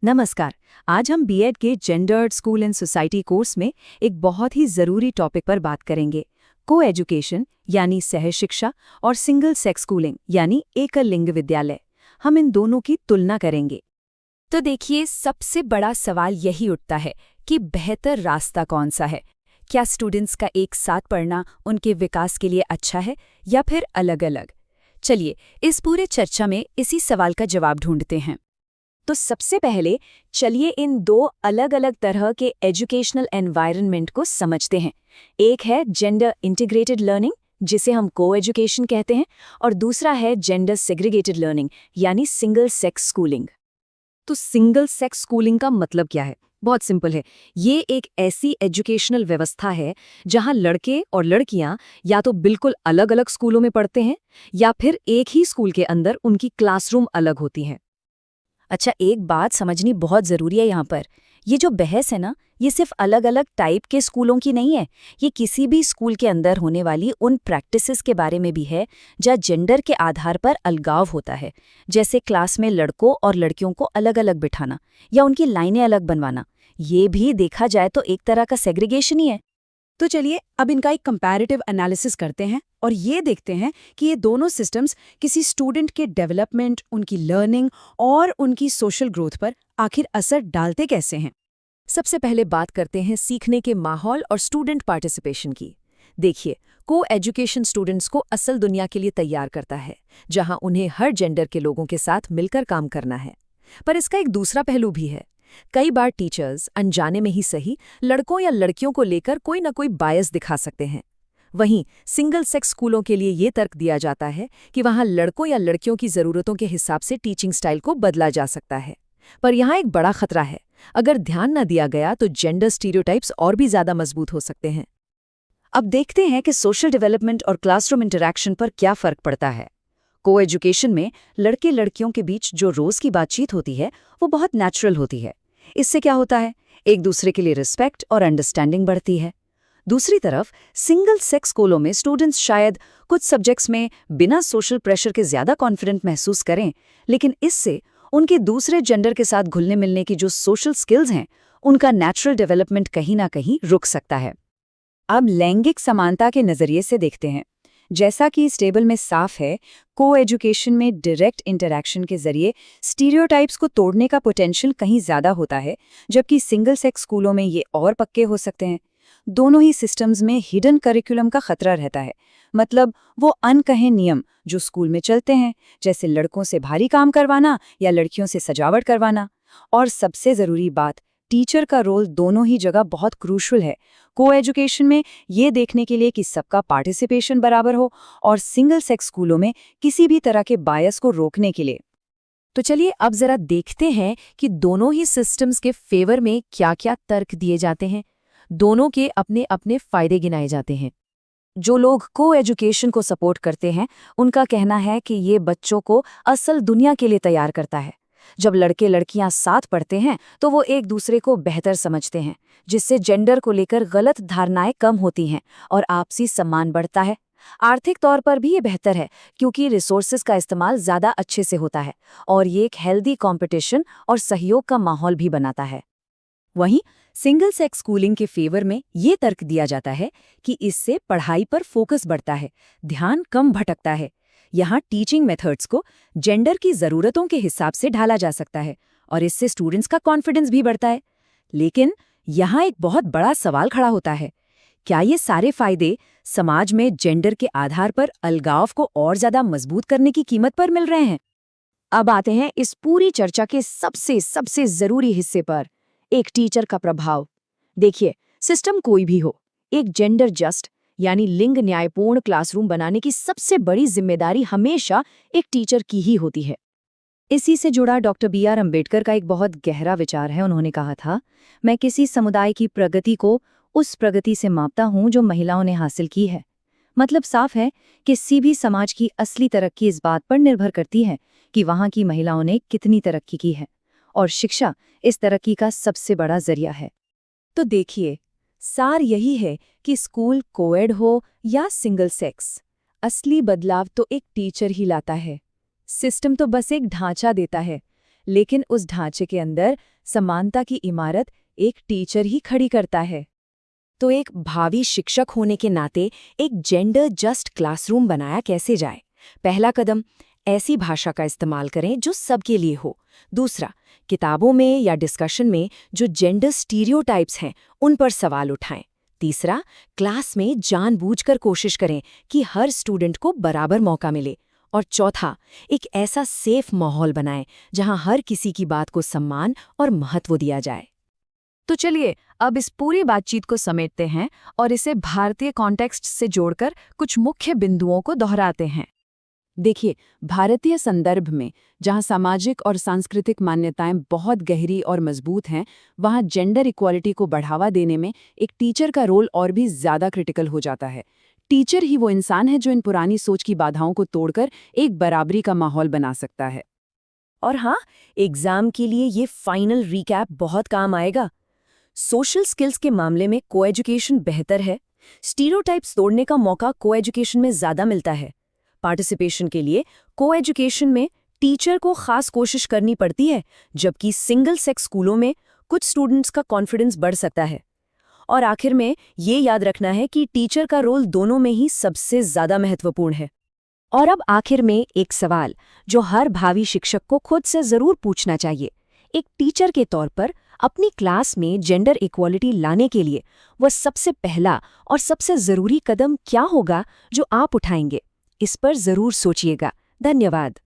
नमस्कार। आज हम बीएड के gendered school and society course में एक बहुत ही ज़रूरी टॉपिक पर बात करेंगे। को एजुकेशन यानी सह शिक्षा और सिंगल सेक्स स्कूलिंग यानी एकल लिंग विद्यालय। हम इन दोनों की तुलना करेंगे। तो देखिए, सबसे बड़ा सवाल यही उठता है कि बेहतर रास्ता कौन सा है। क्या स्टूडेंट्स का एक साथ पढ़ना उनके विकास के लिए अच्छा है या फिर अलग अलग। चलिए इस पूरे चर्चा में इसी सवाल का जवाब ढूंढते हैं। तो सबसे पहले चलिए इन दो अलग अलग तरह के एजुकेशनल एनवायरनमेंट को समझते हैं। एक है जेंडर इंटीग्रेटेड लर्निंग, जिसे हम को एजुकेशन कहते हैं, और दूसरा है जेंडर सेग्रीगेटेड लर्निंग यानी सिंगल सेक्स स्कूलिंग। तो सिंगल सेक्स स्कूलिंग का मतलब क्या है? बहुत सिंपल है। ये एक ऐसी एजुकेशनल व्यवस्था है जहां लड़के और लड़कियां या तो बिल्कुल अलग अलग स्कूलों में पढ़ते हैं या फिर एक ही स्कूल के अंदर उनकी क्लासरूम अलग होती हैं। अच्छा, एक बात समझनी बहुत ज़रूरी है यहाँ पर। ये जो बहस है ना, ये सिर्फ अलग अलग टाइप के स्कूलों की नहीं है। ये किसी भी स्कूल के अंदर होने वाली उन प्रैक्टिसेस के बारे में भी है जहाँ जेंडर के आधार पर अलगाव होता है। जैसे क्लास में लड़कों और लड़कियों को अलग अलग बिठाना या उनकी लाइनें अलग बनवाना। ये भी देखा जाए तो एक तरह का सेग्रीगेशन ही है। तो चलिए अब इनका एक कंपैरेटिव एनालिसिस करते हैं और ये देखते हैं कि ये दोनों सिस्टम्स किसी स्टूडेंट के डेवलपमेंट, उनकी लर्निंग और उनकी सोशल ग्रोथ पर आखिर असर डालते कैसे हैं। सबसे पहले बात करते हैं सीखने के माहौल और स्टूडेंट पार्टिसिपेशन की। देखिए, को एजुकेशन स्टूडेंट्स को असल दुनिया के लिए तैयार करता है, जहां उन्हें हर जेंडर के लोगों के साथ मिलकर काम करना है। पर इसका एक दूसरा पहलू भी है। कई बार टीचर्स अनजाने में ही सही लड़कों या लड़कियों को लेकर कोई ना कोई बायस दिखा सकते हैं। वहीं सिंगल सेक्स स्कूलों के लिए ये तर्क दिया जाता है कि वहां लड़कों या लड़कियों की ज़रूरतों के हिसाब से टीचिंग स्टाइल को बदला जा सकता है। पर यहाँ एक बड़ा खतरा है। अगर ध्यान न दिया गया तो जेंडर स्टीरियोटाइप्स और भी ज़्यादा मजबूत हो सकते हैं। अब देखते हैं कि सोशल डेवलपमेंट और क्लासरूम इंटरैक्शन पर क्या फ़र्क पड़ता है। को एजुकेशन में लड़के लड़कियों के बीच जो रोज़ की बातचीत होती है वो बहुत नेचुरल होती है। इससे क्या होता है, एक दूसरे के लिए रिस्पेक्ट और अंडरस्टैंडिंग बढ़ती है। दूसरी तरफ सिंगल सेक्स स्कूलों में स्टूडेंट्स शायद कुछ सब्जेक्ट्स में बिना सोशल प्रेशर के ज़्यादा कॉन्फिडेंट महसूस करें, लेकिन इससे उनके दूसरे जेंडर के साथ घुलने मिलने की जो सोशल स्किल्स हैं उनका नेचुरल डेवलपमेंट कहीं ना कहीं रुक सकता है। अब लैंगिक समानता के नज़रिए से देखते हैं। जैसा कि इस टेबल में साफ है, को एजुकेशन में डायरेक्ट इंटरैक्शन के जरिए स्टीरियोटाइप्स को तोड़ने का पोटेंशियल कहीं ज़्यादा होता है, जबकि सिंगल सेक्स स्कूलों में ये और पक्के हो सकते हैं। दोनों ही सिस्टम्स में हिडन करिकुलम का खतरा रहता है, मतलब वो अनकहे नियम जो स्कूल में चलते हैं, जैसे लड़कों से भारी काम करवाना या लड़कियों से सजावट करवाना। और सबसे ज़रूरी बात, टीचर का रोल दोनों ही जगह बहुत क्रूशल है। को एजुकेशन में ये देखने के लिए कि सबका पार्टिसिपेशन बराबर हो, और सिंगल सेक्स स्कूलों में किसी भी तरह के बायस को रोकने के लिए। तो चलिए अब जरा देखते हैं कि दोनों ही सिस्टम्स के फेवर में क्या-क्या तर्क दिए जाते हैं। दोनों के अपने अपने फायदे गिनाए जाते हैं। जो लोग को एजुकेशन को सपोर्ट करते हैं, उनका कहना है कि ये बच्चों को असल दुनिया के लिए तैयार करता है। जब लड़के लड़कियां साथ पढ़ते हैं तो वो एक दूसरे को बेहतर समझते हैं, जिससे जेंडर को लेकर गलत धारणाएं कम होती हैं और आपसी सम्मान बढ़ता है। आर्थिक तौर पर भी ये बेहतर है, क्योंकि रिसोर्सेज का इस्तेमाल ज़्यादा अच्छे से होता है और ये एक हेल्दी कंपटीशन और सहयोग का माहौल भी बनाता है। वहीं सिंगल सेक्स स्कूलिंग के फेवर में ये तर्क दिया जाता है कि इससे पढ़ाई पर फोकस बढ़ता है, ध्यान कम भटकता है। यहाँ टीचिंग मेथड्स को जेंडर की ज़रूरतों के हिसाब से ढाला जा सकता है और इससे स्टूडेंट्स का कॉन्फिडेंस भी बढ़ता है। लेकिन यहाँ एक बहुत बड़ा सवाल खड़ा होता है, क्या ये सारे फायदे समाज में जेंडर के आधार पर अलगाव को और ज़्यादा मजबूत करने की कीमत पर मिल रहे हैं? अब आते हैं इस पूरी चर्चा के सबसे सबसे ज़रूरी हिस्से पर, एक टीचर का प्रभाव। देखिए, सिस्टम कोई भी हो, एक जेंडर जस्ट यानी लिंग न्यायपूर्ण क्लासरूम बनाने की सबसे बड़ी जिम्मेदारी हमेशा एक टीचर की ही होती है। इसी से जुड़ा डॉक्टर B.R. अम्बेडकर का एक बहुत गहरा विचार है। उन्होंने कहा था, मैं किसी समुदाय की प्रगति को उस प्रगति से मापता हूँ जो महिलाओं ने हासिल की है। मतलब साफ है, किसी भी समाज की असली तरक्की इस बात पर निर्भर करती है कि वहाँ की महिलाओं ने कितनी तरक्की की है, और शिक्षा इस तरक्की का सबसे बड़ा जरिया है। तो देखिए, सार यही है कि स्कूल कोएड हो या सिंगल सेक्स, असली बदलाव तो एक टीचर ही लाता है। सिस्टम तो बस एक ढांचा देता है, लेकिन उस ढांचे के अंदर समानता की इमारत एक टीचर ही खड़ी करता है। तो एक भावी शिक्षक होने के नाते एक जेंडर जस्ट क्लासरूम बनाया कैसे जाए? पहला कदम, ऐसी भाषा का इस्तेमाल करें जो सबके लिए हो। दूसरा, किताबों में या डिस्कशन में जो जेंडर स्टीरियोटाइप्स हैं उन पर सवाल उठाएं। तीसरा, क्लास में जानबूझकर कोशिश करें कि हर स्टूडेंट को बराबर मौका मिले। और चौथा, एक ऐसा सेफ माहौल बनाएं जहां हर किसी की बात को सम्मान और महत्व दिया जाए। तो चलिए अब इस पूरी बातचीत को समेटते हैं और इसे भारतीय कॉन्टेक्स्ट से जोड़कर कुछ मुख्य बिंदुओं को दोहराते हैं। देखिए, भारतीय संदर्भ में जहां सामाजिक और सांस्कृतिक मान्यताएं बहुत गहरी और मजबूत हैं, वहां जेंडर इक्वालिटी को बढ़ावा देने में एक टीचर का रोल और भी ज्यादा क्रिटिकल हो जाता है। टीचर ही वो इंसान है जो इन पुरानी सोच की बाधाओं को तोड़कर एक बराबरी का माहौल बना सकता है। और हाँ, एग्जाम के लिए ये फाइनल रिकैप बहुत काम आएगा। सोशल स्किल्स के मामले में को-एजुकेशन बेहतर है। स्टीरियोटाइप्स तोड़ने का मौका को-एजुकेशन में ज्यादा मिलता है। पार्टिसिपेशन के लिए को-एजुकेशन में टीचर को खास कोशिश करनी पड़ती है, जबकि सिंगल सेक्स स्कूलों में कुछ स्टूडेंट्स का कॉन्फिडेंस बढ़ सकता है। और आखिर में ये याद रखना है कि टीचर का रोल दोनों में ही सबसे ज्यादा महत्वपूर्ण है। और अब आखिर में एक सवाल जो हर भावी शिक्षक को खुद से जरूर पूछना चाहिए। एक टीचर के तौर पर अपनी क्लास में जेंडर इक्वालिटी लाने के लिए वह सबसे पहला और सबसे जरूरी कदम क्या होगा जो आप उठाएंगे? इस पर जरूर सोचिएगा। धन्यवाद।